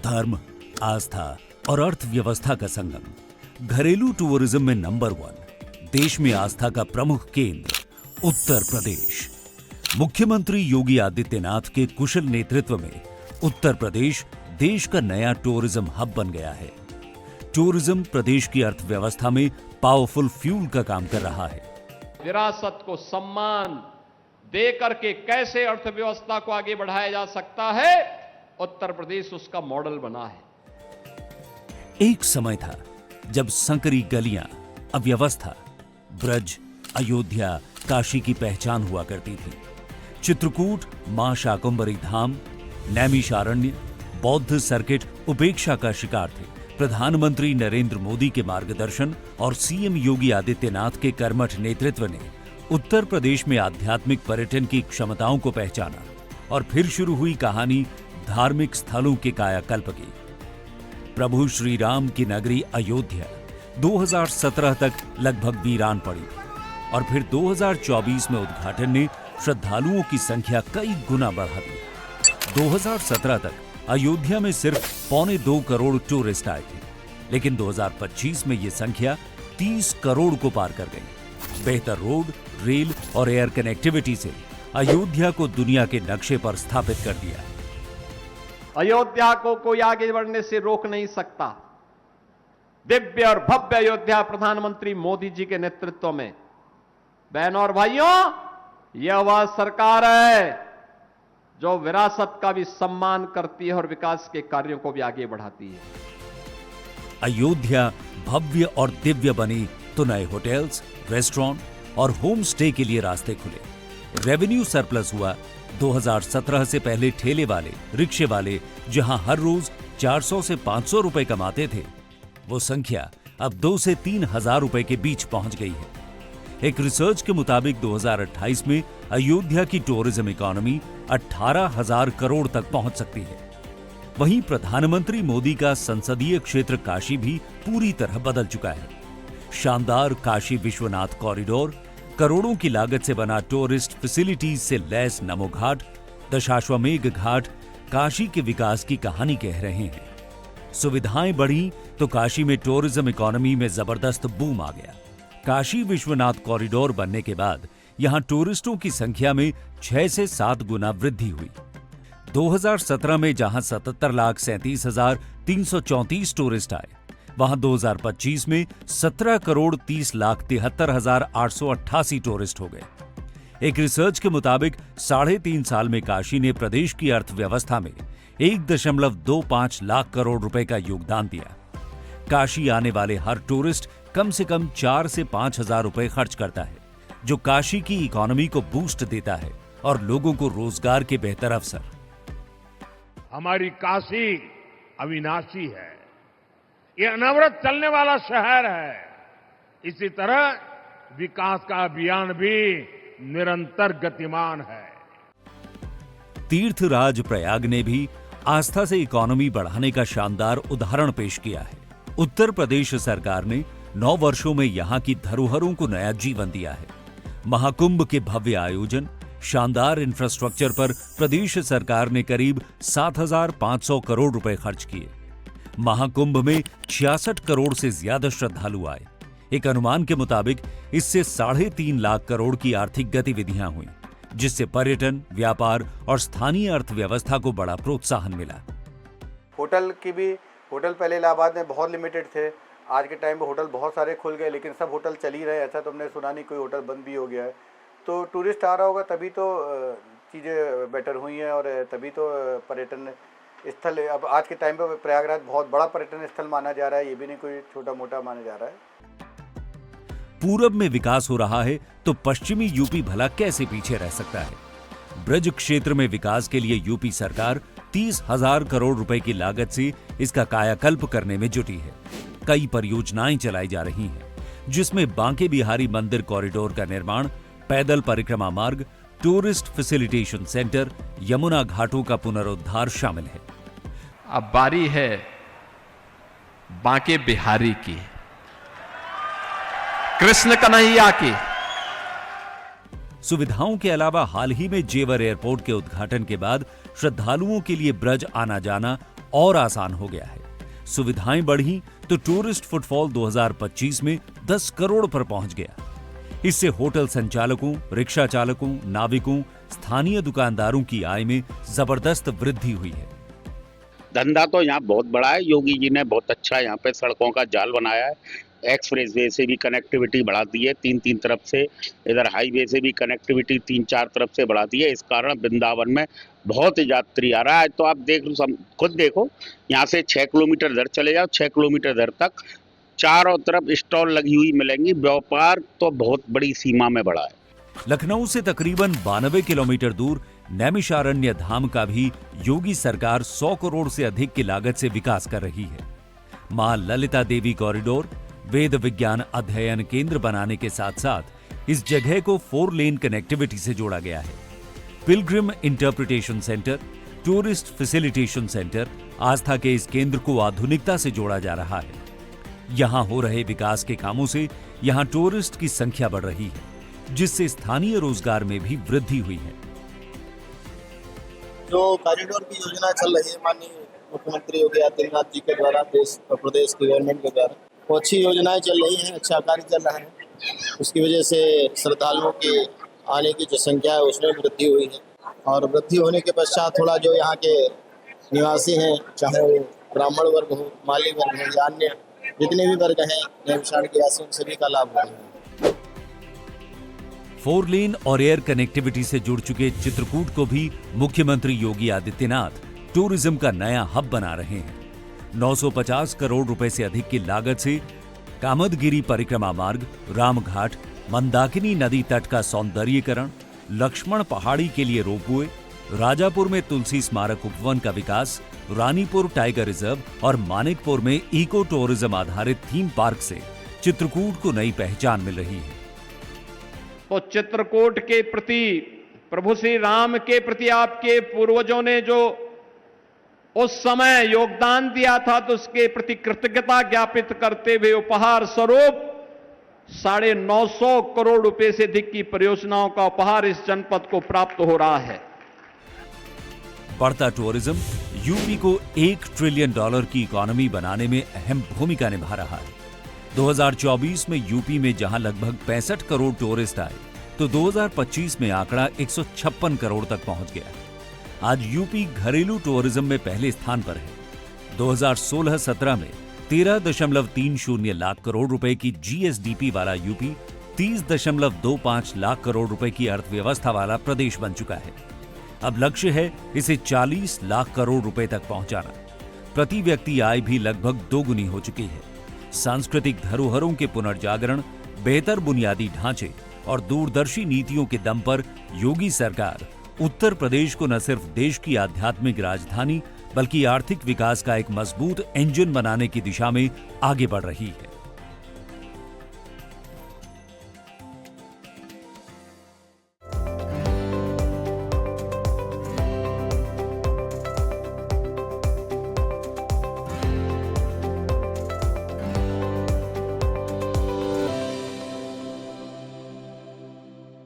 धर्म, आस्था और अर्थव्यवस्था का संगम, घरेलू टूरिज्म में नंबर 1, देश में आस्था का प्रमुख केंद्र उत्तर प्रदेश। मुख्यमंत्री योगी आदित्यनाथ के कुशल नेतृत्व में उत्तर प्रदेश देश का नया टूरिज्म हब बन गया है। टूरिज्म प्रदेश की अर्थव्यवस्था में पावरफुल फ्यूल का काम कर रहा है। विरासत को सम्मान दे करके कैसे अर्थव्यवस्था को आगे बढ़ाया जा सकता है, उत्तर प्रदेश उसका मॉडल बना है। एक समय था जब संकरी गलियां, अव्यवस्था, ब्रज, अयोध्या, काशी की पहचान हुआ करती थी। चित्रकूट, मां शाकंभरी धाम, नैमिषारण्य, बौद्ध सर्किट उपेक्षा का शिकार थे। प्रधानमंत्री नरेंद्र मोदी के मार्गदर्शन और सीएम योगी आदित्यनाथ के कर्मठ नेतृत्व ने उत्तर प्रदेश में आध्यात्मिक पर्यटन की क्षमताओं को पहचाना और फिर शुरू हुई कहानी धार्मिक स्थलों के कायाकल्प की। प्रभु श्री राम की नगरी अयोध्या 2017 तक लगभग वीरान पड़ी और फिर 2024 में उद्घाटन ने श्रद्धालुओं की संख्या कई गुना बढ़ा दी। 2017 तक अयोध्या में सिर्फ 1.25 करोड़ टूरिस्ट आए थे, लेकिन 2025 में ये संख्या 30 करोड़ को पार कर गई। बेहतर रोड, रेल और एयर कनेक्टिविटी से अयोध्या को दुनिया के नक्शे पर स्थापित कर दिया। अयोध्या को कोई आगे बढ़ने से रोक नहीं सकता। दिव्य और भव्य अयोध्या प्रधानमंत्री मोदी जी के नेतृत्व में, बहनों और भाइयों, यह वह सरकार है जो विरासत का भी सम्मान करती है और विकास के कार्यों को भी आगे बढ़ाती है। अयोध्या भव्य और दिव्य बनी तो नए होटल्स, रेस्टोरेंट और होम स्टे के लिए रास्ते खुले। रेवेन्यू सरप्लस हुआ। 2017 से पहले ठेले वाले, रिक्शे वाले जहां हर रोज 400 से 500 रुपए कमाते थे, वो संख्या अब 2 से 3 हजार रुपए के बीच पहुंच गई है। एक रिसर्च के मुताबिक 2028 में अयोध्या की टूरिज्म इकोनॉमी 18,000 करोड़ तक पहुंच सकती है। वहीं प्रधानमंत्री मोदी का संसदीय क्षेत्र काशी भी पूरी तरह बदल चुका है। शानदार काशी विश्वनाथ कॉरिडोर, करोड़ों की लागत से बना टूरिस्ट फैसिलिटीज से लैस नमो घाट, दशाश्वमेध घाट काशी के विकास की कहानी कह रहे हैं। सुविधाएं बढ़ी तो काशी में टूरिज्म इकोनॉमी में जबरदस्त बूम आ गया। काशी विश्वनाथ कॉरिडोर बनने के बाद यहां टूरिस्टों की संख्या में 6 से 7 गुना वृद्धि हुई। 2017 में जहां 77,37,334 टूरिस्ट आए, वहां 2025 में 17,30,73,888 टूरिस्ट हो गए। एक रिसर्च के मुताबिक 3.5 साल में काशी ने प्रदेश की अर्थव्यवस्था में 1.25 लाख करोड़ रुपए का योगदान दिया। काशी आने वाले हर टूरिस्ट कम से कम 4 से 5 हजार रुपए खर्च करता है, जो काशी की इकोनॉमी को बूस्ट देता है और लोगों को रोजगार के बेहतर अवसर। हमारी काशी अविनाशी है, ये अनवरत चलने वाला शहर है। इसी तरह विकास का अभियान भी निरंतर गतिमान है। तीर्थराज प्रयाग ने भी आस्था से इकोनॉमी बढ़ाने का शानदार उदाहरण पेश किया है। उत्तर प्रदेश सरकार ने 9 वर्षों में यहां की धरोहरों को नया जीवन दिया है। महाकुंभ के भव्य आयोजन, शानदार इंफ्रास्ट्रक्चर पर प्रदेश सरकार ने करीब 7,500 करोड़ रुपए खर्च किए। महाकुंभ में 66 करोड़ से ज्यादा श्रद्धालु आए। एक अनुमान के मुताबिक इससे 3.5 लाख करोड़ की आर्थिक गतिविधियां हुई, जिससे पर्यटन, व्यापार और स्थानीय अर्थव्यवस्था को बड़ा प्रोत्साहन मिला। होटल पहले इलाहाबाद में बहुत लिमिटेड थे। आज के टाइम में होटल बहुत सारे खुल गए, लेकिन सब होटल चल ही रहे। ऐसा तो हमने सुना नहीं कोई होटल बंद भी हो गया है। तो टूरिस्ट आ रहा होगा, तभी तो चीज़ें बेटर हुई हैं और तभी तो पर्यटन स्थल अब आज के टाइम पे प्रयागराज बहुत बड़ा पर्यटन स्थल माना जा रहा है। ये भी नहीं कोई छोटा मोटा माना जा रहा है। पूरब में विकास हो रहा है तो पश्चिमी यूपी भला कैसे पीछे रह सकता है। ब्रज क्षेत्र में विकास के लिए यूपी सरकार 30,000 करोड़ रुपए की लागत से इसका कायाकल्प करने में जुटी है। कई परियोजनाएं चलाई जा रही हैं, जिसमें बांके बिहारी मंदिर कॉरिडोर का निर्माण, पैदल परिक्रमा मार्ग, टूरिस्ट फैसिलिटेशन सेंटर, यमुना घाटों का पुनरुद्धार शामिल है। अब बारी है बांके बिहारी की, कृष्ण कन्हैया की। सुविधाओं के अलावा हाल ही में जेवर एयरपोर्ट के उद्घाटन के बाद श्रद्धालुओं के लिए ब्रज आना जाना और आसान हो गया है। सुविधाएं बढ़ी तो टूरिस्ट फुटफॉल 2025 में 10 करोड़ पर पहुंच गया। इससे होटल संचालकों, रिक्शा चालकों, नाविकों, स्थानीय दुकानदारों की आय में जबरदस्त वृद्धि हुई है। धंधा तो यहाँ बहुत बड़ा है। योगी जी ने बहुत अच्छा यहाँ पे सड़कों का जाल बनाया है। एक्सप्रेसवे से भी कनेक्टिविटी बढ़ा दी है, तीन तरफ से। इधर हाईवे से भी कनेक्टिविटी 3-4 तरफ से बढ़ा दी है। इस कारण वृंदावन में बहुत यात्री आ रहा है। तो आप देख लो, खुद देखो, यहाँ से 6 किलोमीटर इधर चले जाओ, 6 किलोमीटर इधर तक चारों तरफ स्टॉल लगी हुई मिलेंगी। व्यापार तो बहुत बड़ी सीमा में बढ़ा है। लखनऊ से तकरीबन 92 किलोमीटर दूर नैमिषारण्य धाम का भी योगी सरकार 100 करोड़ से अधिक की लागत से विकास कर रही है। मां ललिता देवी कॉरिडोर, वेद विज्ञान अध्ययन केंद्र बनाने के साथ साथ इस जगह को 4 लेन कनेक्टिविटी से जोड़ा गया है। Pilgrim interpretation centre, tourist facilitation centre, आस्था के इस केंद्र को आधुनिकता से जोड़ा जा रहा है। यहां हो रहे विकास के कामों से यहां टूरिस्ट की संख्या बढ़ रही है, जिससे स्थानीय रोजगार में भी वृद्धि हुई है। जो कॉरिडोर की योजना चल रही है माननीय मुख्यमंत्री योगी आदित्यनाथ जी के द्वारा, प्रदेश की गवर्नमेंट के द्वारा, वो अच्छी योजनाएं चल रही हैं, अच्छा कार्य चल रहा है। उसकी वजह से श्रद्धालुओं की आने की जो संख्या है उसमें वृद्धि हुई है। और वृद्धि होने के पश्चात थोड़ा जो यहाँ के निवासी हैं, चाहे वो ब्राह्मण वर्ग हो, माली वर्ग हो या अन्य जितने भी वर्ग हैं नैमिषारण्य के वासियों सभी का लाभ हो रहा है। 4 लेन और एयर कनेक्टिविटी से जुड़ चुके चित्रकूट को भी मुख्यमंत्री योगी आदित्यनाथ टूरिज्म का नया हब बना रहे हैं। 950 करोड़ रुपए से अधिक की लागत से कामदगिरी परिक्रमा मार्ग, रामघाट, मंदाकिनी नदी तट का सौंदर्यीकरण, लक्ष्मण पहाड़ी के लिए रोपवे, राजापुर में तुलसी स्मारक उपवन का विकास, रानीपुर टाइगर रिजर्व और मानिकपुर में इको टूरिज्म आधारित थीम पार्क से चित्रकूट को नई पहचान मिल रही है। तो चित्रकूट के प्रति, प्रभु श्री राम के प्रति आपके पूर्वजों ने जो उस समय योगदान दिया था, तो उसके प्रति कृतज्ञता ज्ञापित करते हुए उपहार स्वरूप 950 करोड़ रुपए से अधिक की परियोजनाओं का उपहार इस जनपद को प्राप्त हो रहा है। बढ़ता टूरिज्म यूपी को $1 ट्रिलियन की इकोनॉमी बनाने में अहम भूमिका निभा रहा है। 2024 में यूपी में जहां लगभग 65 करोड़ टूरिस्ट आए, तो 2025 में आंकड़ा 156 करोड़ तक पहुंच गया। आज यूपी घरेलू टूरिज्म में पहले स्थान पर है। 2016-17 में 13.30 लाख करोड़ रुपए की जीएसडीपी वाला यूपी 30.25 लाख करोड़ रुपए की अर्थव्यवस्था वाला प्रदेश बन चुका है। अब लक्ष्य है इसे 40 लाख करोड़ रुपए तक पहुंचाना। प्रति व्यक्ति आय भी लगभग दोगुनी हो चुकी है। सांस्कृतिक धरोहरों के पुनर्जागरण, बेहतर बुनियादी ढांचे और दूरदर्शी नीतियों के दम पर योगी सरकार उत्तर प्रदेश को न सिर्फ देश की आध्यात्मिक राजधानी बल्कि आर्थिक विकास का एक मजबूत इंजन बनाने की दिशा में आगे बढ़ रही है।